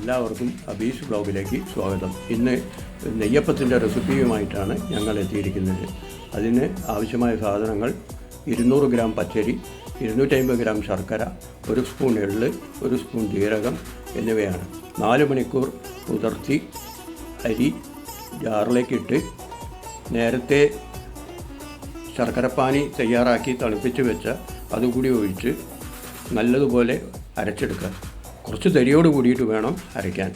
എല്ലാവർക്കും അബീസ് ബ്ലോഗിലേക്ക് സ്വാഗതം. ഇന്ന് നെയ്യപ്പത്തിൻ്റെ റെസിപ്പിയുമായിട്ടാണ് ഞങ്ങൾ എത്തിയിരിക്കുന്നത്. അതിന് ആവശ്യമായ സാധനങ്ങൾ 200 ഗ്രാം പച്ചരി, 250 ഗ്രാം ശർക്കര, 1 സ്പൂൺ എള്ള്, 1 സ്പൂൺ ജീരകം എന്നിവയാണ്. 4 മണിക്കൂർ കുതിർത്തി അരി ജാറിലേക്കിട്ട് നേരത്തെ ശർക്കരപ്പാനി തയ്യാറാക്കി തണുപ്പിച്ച് വെച്ച അതുകൂടി ഒഴിച്ച് നല്ലതുപോലെ അരച്ചെടുക്കുക. കുറച്ച് തരിയോട് കൂടിയിട്ട് വേണം അരയ്ക്കാൻ.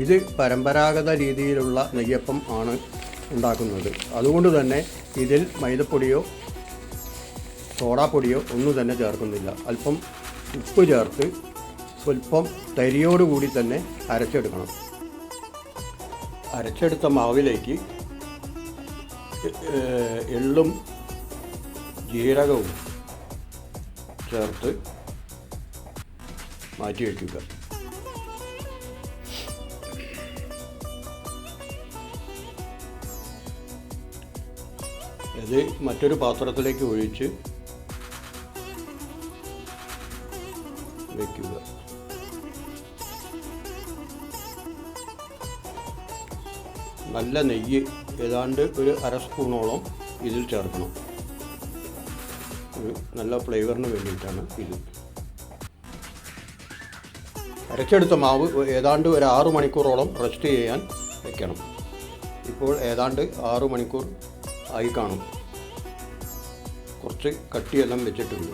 ഇത് പരമ്പരാഗത രീതിയിലുള്ള നെയ്യപ്പം ആണ് ഉണ്ടാക്കുന്നത്. അതുകൊണ്ട് തന്നെ ഇതിൽ മൈദപ്പൊടിയോ സോഡാപ്പൊടിയോ ഒന്നും തന്നെ ചേർക്കുന്നില്ല. അല്പം ഉപ്പ് ചേർത്ത് സ്വല്പം തരിയോടുകൂടി തന്നെ അരച്ചെടുക്കണം. അരച്ചെടുത്ത മാവിലേക്ക് എള്ളും ജീരകവും ചേർത്ത് മാറ്റി വയ്ക്കുക. ഇത് മറ്റൊരു പാത്രത്തിലേക്ക് ഒഴിച്ച് വയ്ക്കുക. നല്ല നെയ്യ് ഏതാണ്ട് ഒരു 1/2 സ്പൂണോളം ഇതിൽ ചേർക്കണം. ഒരു നല്ല ഫ്ലേവറിന് വേണ്ടിയിട്ടാണ് ഇത്. അരച്ചെടുത്ത മാവ് ഏതാണ്ട് ഒരു 6 മണിക്കൂറോളം റെസ്റ്റ് ചെയ്യാൻ വയ്ക്കണം. ഇപ്പോൾ ഏതാണ്ട് 6 മണിക്കൂർ ആയി കാണും. കുറച്ച് കട്ടിയെല്ലാം വെച്ചിട്ടുണ്ട്.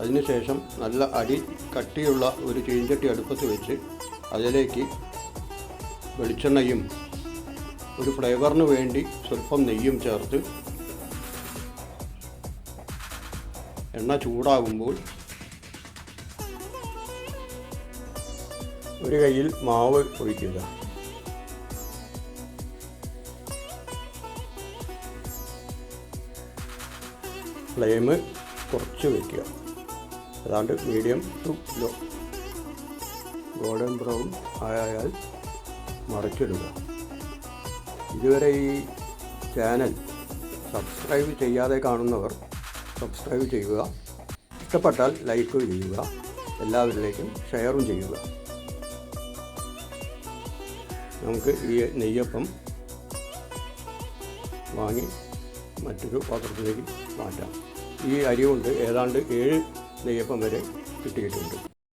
അതിനുശേഷം നല്ല കട്ടിയുള്ള ഒരു ചീഞ്ചട്ടി അടുപ്പത്ത് വെച്ച് അതിലേക്ക് വെളിച്ചെണ്ണയും ഒരു ഫ്ലേവറിന് വേണ്ടി സ്വല്പം നെയ്യും ചേർത്ത് എണ്ണ ചൂടാകുമ്പോൾ ഒരു കയ്യിൽ മാവ് ഒഴിക്കുക. ഫ്ലെയിം കുറച്ച് വയ്ക്കുക. ഏതാണ്ട് medium to low. Golden brown ആയാൽ മറിച്ചിടുക. ഇതുവരെ ഈ ചാനൽ സബ്സ്ക്രൈബ് ചെയ്യാതെ കാണുന്നവർ സബ്സ്ക്രൈബ് ചെയ്യുക. ഇഷ്ടപ്പെട്ടാൽ ലൈക്ക് ചെയ്യുക. എല്ലാവരിലേക്കും ഷെയറും ചെയ്യുക. നമുക്ക് ഈ നെയ്യപ്പം വാങ്ങി മറ്റൊരു പാത്രത്തിലേക്ക് മാറ്റാം. ഈ അരി കൊണ്ട് ഏതാണ്ട് 7 നെയ്യപ്പം വരെ കിട്ടിയിട്ടുണ്ട്.